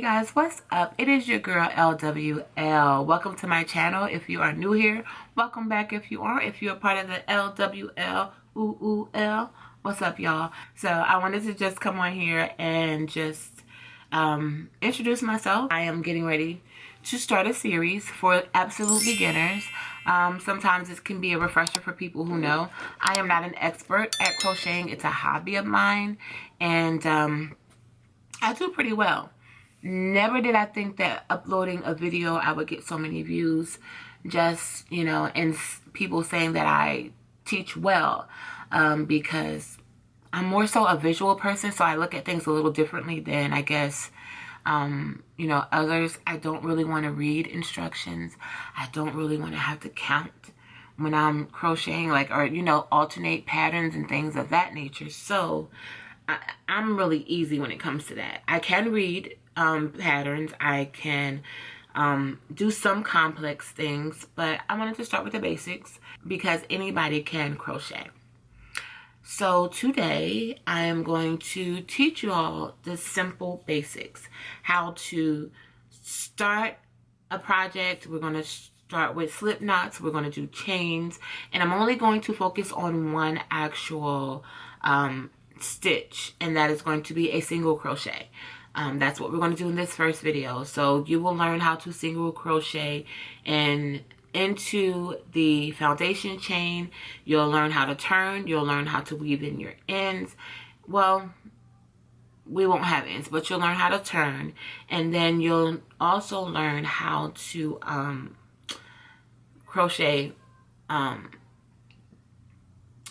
Hey guys, what's up? It is your girl LWL. Welcome to my channel. If you are new here, welcome back. If you are, if you're a part of the LWL, L, what's up, y'all? So I wanted to just come on here and just introduce myself. I am getting ready to start a series for absolute beginners. Sometimes this can be a refresher for people who know. I am not an expert at crocheting. It's a hobby of mine, and I do pretty well. Never did I think that uploading a video I would get so many views, just, you know, and people saying that I teach well, because I'm more so a visual person, so I look at things a little differently than, I guess, you know, others. I don't really want to read instructions. I don't really want to have to count when I'm crocheting, like, or, you know, alternate patterns and things of that nature. So I'm really easy when it comes to that. I can read patterns. I can do some complex things, but I wanted to start with the basics because anybody can crochet. So today I am going to teach you all the simple basics, how to start a project. We're going to start with slip knots. We're going to do chains, and I'm only going to focus on one actual stitch, and that is going to be a single crochet. That's what we're going to do in this first video. So you will learn how to single crochet and into the foundation chain. You'll learn how to turn. You'll learn how to weave in your ends. Well, we won't have ends, but you'll learn how to turn, and then you'll also learn how to crochet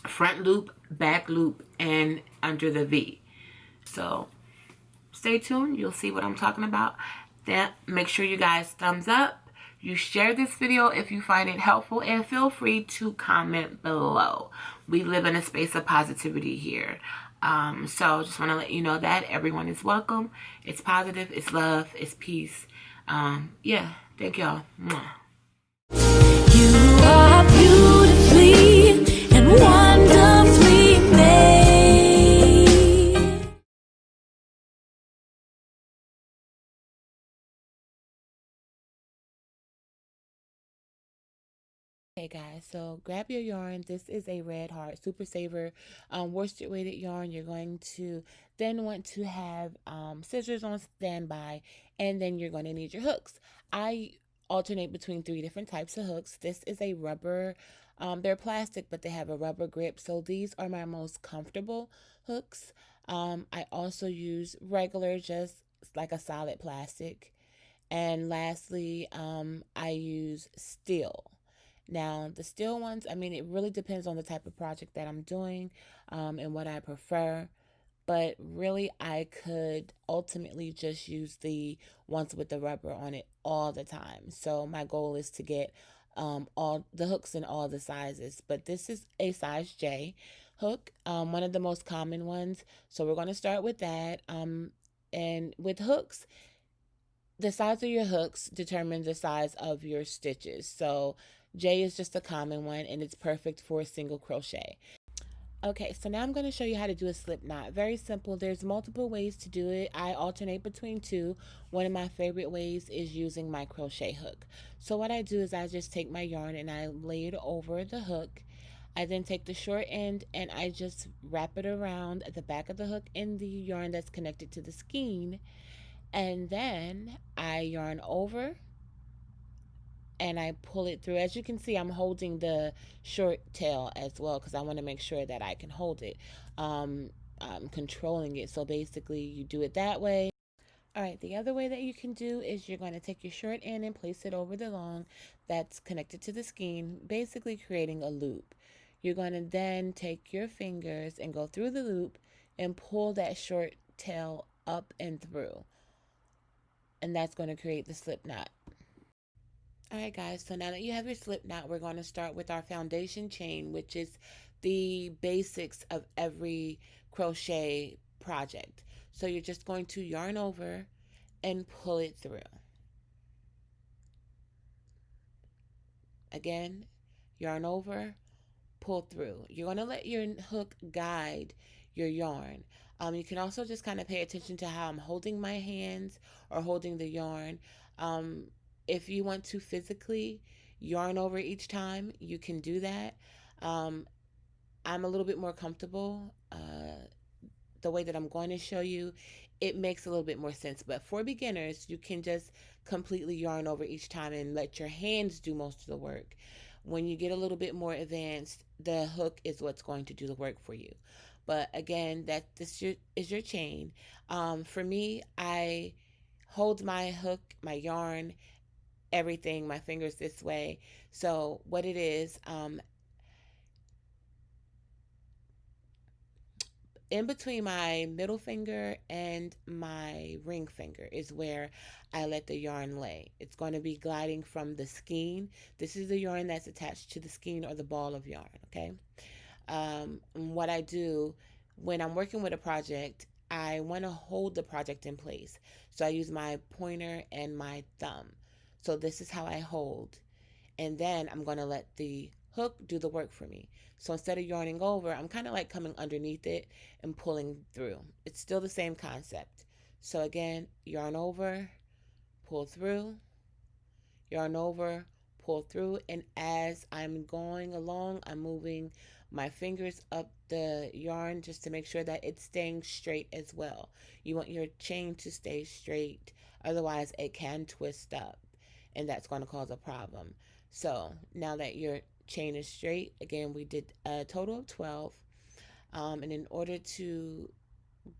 front loop, back loop, and under the V. So stay tuned. You'll see what I'm talking about. Then make sure you guys thumbs up. You share this video if you find it helpful, and feel free to comment below. We live in a space of positivity here. So just want to let you know that everyone is welcome. It's positive, it's love, it's peace. Yeah, thank y'all. You are beautifully and wonderfully made. Hey guys, so grab your yarn. This is a Red Heart Super Saver worsted weighted yarn. You're going to then want to have scissors on standby, and then you're going to need your hooks. I alternate between 3 different types of hooks. This is a rubber, they're plastic, but they have a rubber grip, so these are my most comfortable hooks. I also use regular, just like a solid plastic. And lastly, I use steel. Now, the steel ones, I mean, it really depends on the type of project that I'm doing and what I prefer. But really, I could ultimately just use the ones with the rubber on it all the time. So my goal is to get all the hooks in all the sizes. But this is a size J hook, one of the most common ones. So we're going to start with that. And with hooks, the size of your hooks determines the size of your stitches. So J is just a common one, and it's perfect for a single crochet. Okay, so now I'm going to show you how to do a slip knot. Very simple. There's multiple ways to do it. I alternate between 2. One of my favorite ways is using my crochet hook. So what I do is I just take my yarn and I lay it over the hook. I then take the short end and I just wrap it around at the back of the hook in the yarn that's connected to the skein. And then I yarn over and I pull it through. As you can see, I'm holding the short tail as well because I want to make sure that I can hold it. I'm controlling it. So basically you do it that way. All right, the other way that you can do is you're going to take your short end and place it over the long that's connected to the skein, basically creating a loop. You're going to then take your fingers and go through the loop and pull that short tail up and through. And that's going to create the slip knot. Alright guys, so now that you have your slip knot, we're going to start with our foundation chain, which is the basics of every crochet project. So you're just going to yarn over and pull it through. Again, yarn over, pull through. You're going to let your hook guide your yarn. You can also just kind of pay attention to how I'm holding my hands or holding the yarn. Um, if you want to physically yarn over each time, you can do that. Um, I'm a little bit more comfortable. The way that I'm going to show you, it makes a little bit more sense. But for beginners, you can just completely yarn over each time and let your hands do most of the work. When you get a little bit more advanced, the hook is what's going to do the work for you. But again, is your chain. For me, I hold my hook, my yarn, everything, my fingers this way. So what it is, in between my middle finger and my ring finger is where I let the yarn lay. It's going to be gliding from the skein. This is the yarn that's attached to the skein or the ball of yarn, okay? What I do when I'm working with a project, I want to hold the project in place. So I use my pointer and my thumb. So this is how I hold. And then I'm going to let the hook do the work for me. So instead of yarning over, I'm kind of like coming underneath it and pulling through. It's still the same concept. So again, yarn over, pull through, yarn over, pull through, and as I'm going along, I'm moving my fingers up the yarn just to make sure that it's staying straight as well. You want your chain to stay straight, otherwise it can twist up, and that's going to cause a problem. So now that your chain is straight, again, we did a total of 12, and in order to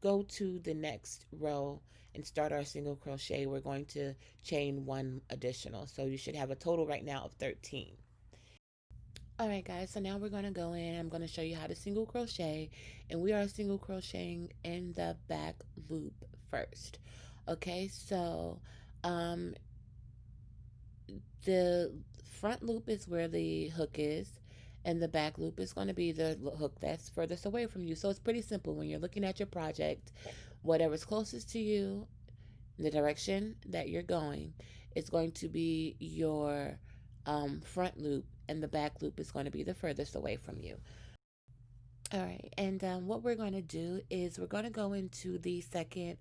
go to the next row and start our single crochet, we're going to chain one additional. So you should have a total right now of 13. All right, guys, so now we're going to go in. I'm going to show you how to single crochet, and we are single crocheting in the back loop first. Okay, so the front loop is where the hook is, and the back loop is going to be the hook that's furthest away from you. So it's pretty simple when you're looking at your project. Whatever's closest to you, the direction that you're going, is going to be your front loop, and the back loop is going to be the furthest away from you. All right, and what we're going to do is we're going to go into the second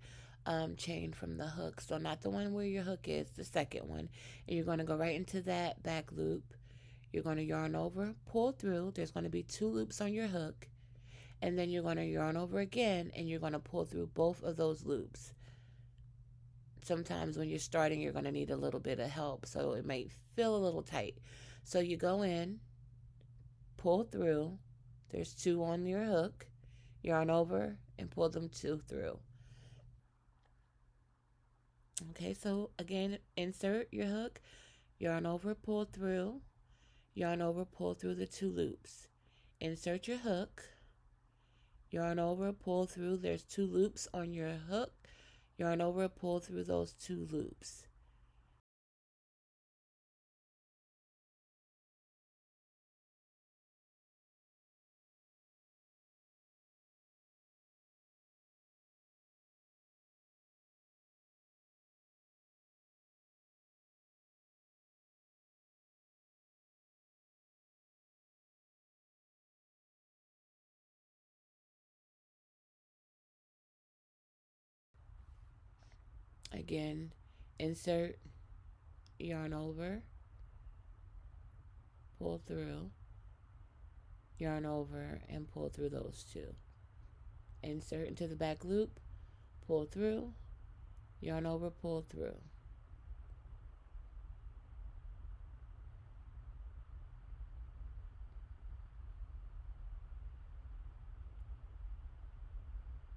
chain from the hook. So not the one where your hook is, the second one. And you're going to go right into that back loop. You're going to yarn over, pull through. There's going to be 2 loops on your hook. And then you're going to yarn over again, and you're going to pull through both of those loops. Sometimes when you're starting, you're going to need a little bit of help, so it might feel a little tight. So you go in, pull through. There's 2 on your hook. Yarn over and pull them 2 through. Okay, so again, insert your hook, yarn over, pull through, yarn over, pull through the 2 loops. Insert your hook, yarn over, pull through. There's 2 loops on your hook. Yarn over, pull through those 2 loops. Again, insert, yarn over, pull through, yarn over, and pull through those 2. Insert into the back loop, pull through, yarn over, pull through.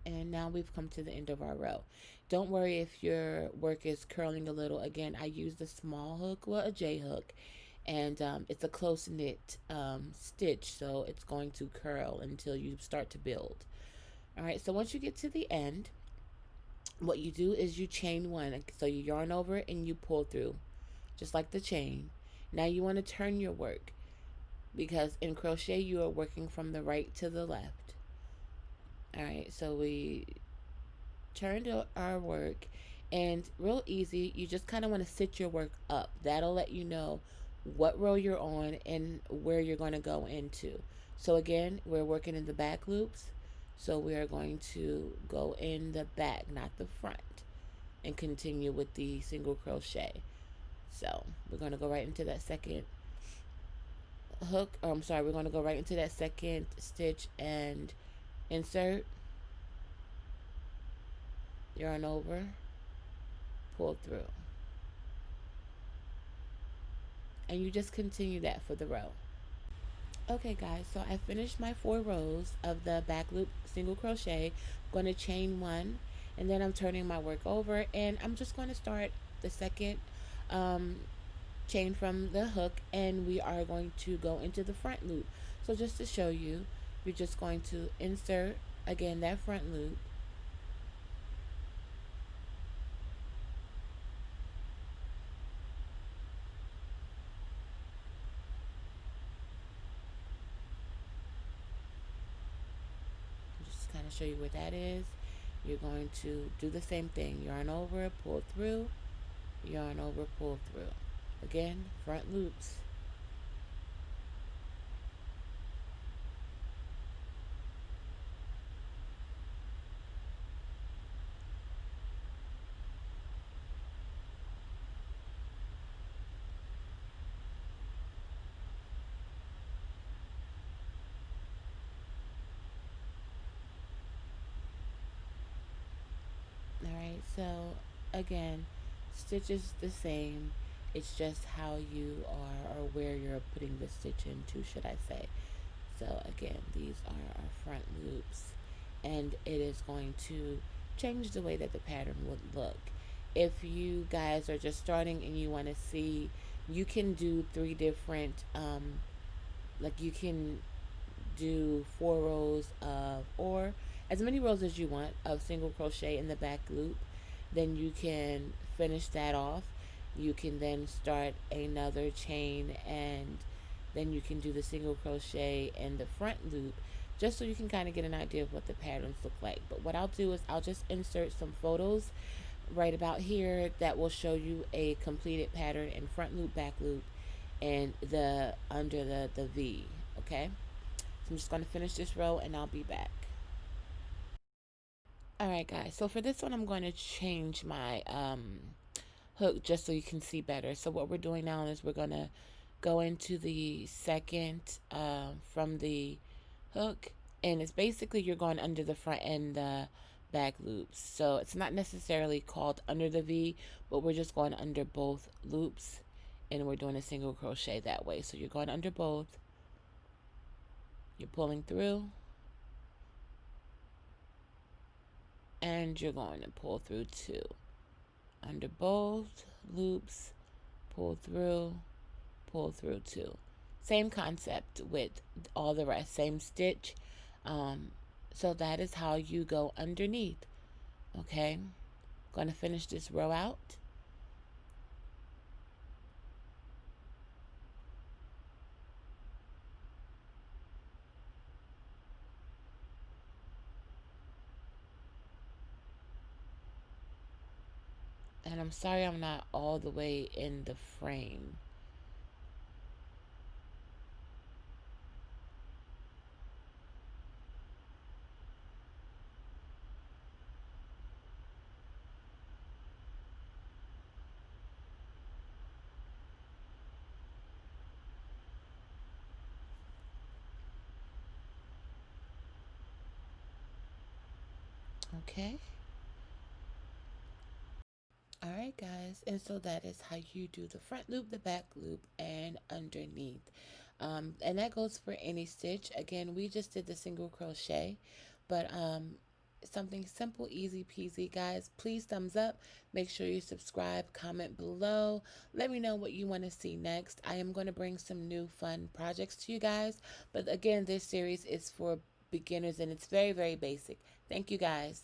And now we've come to the end of our row. Don't worry if your work is curling a little. Again, I used a small hook, well, a J hook, and it's a close knit stitch, so it's going to curl until you start to build. All right, so once you get to the end, what you do is you chain 1. So you yarn over and you pull through, just like the chain. Now you want to turn your work, because in crochet you are working from the right to the left. All right, so we turned our work, and real easy, you just kind of want to sit your work up. That'll let you know what row you're on and where you're going to go into. So again, we're working in the back loops. So we are going to go in the back, not the front, and continue with the single crochet. So we're going to go right into that second hook, I'm sorry, we're going to go right into that second stitch and insert, yarn over, pull through, and you just continue that for the row. Okay guys, so I finished my 4 rows of the back loop single crochet. I'm going to chain 1, and then I'm turning my work over, and I'm just going to start the second chain from the hook, and we are going to go into the front loop. So just to show you, you're just going to insert again that front loop, just kind of show you where that is. You're going to do the same thing, yarn over, pull through, yarn over, pull through. Again, front loops. Alright, so again, stitch is the same. It's just how you are, or where you're putting the stitch into, should I say. So again, these are our front loops, and it is going to change the way that the pattern would look. If you guys are just starting and you want to see, you can do 3 different, like you can do 4 rows of, or as many rows as you want of single crochet in the back loop. Then you can finish that off. You can then start another chain, and then you can do the single crochet in the front loop, just so you can kind of get an idea of what the patterns look like. But what I'll do is I'll just insert some photos right about here that will show you a completed pattern in front loop, back loop, and the under the V. Okay, so I'm just going to finish this row and I'll be back. Alright guys, so for this one I'm going to change my hook just so you can see better. So what we're doing now is we're going to go into the second from the hook, and it's basically you're going under the front and the back loops. So it's not necessarily called under the V, but we're just going under both loops, and we're doing a single crochet that way. So you're going under both, you're pulling through, and you're going to pull through 2 under both loops, pull through 2. Same concept with all the rest, same stitch. So that is how you go underneath. Okay, going to finish this row out. And I'm sorry I'm not all the way in the frame. Okay. Alright guys, and so that is how you do the front loop, the back loop, and underneath. And that goes for any stitch. Again, we just did the single crochet, but something simple, easy peasy. Guys, please thumbs up, make sure you subscribe, comment below, let me know what you want to see next. I am going to bring some new fun projects to you guys, but again, this series is for beginners and it's very, very basic. Thank you guys.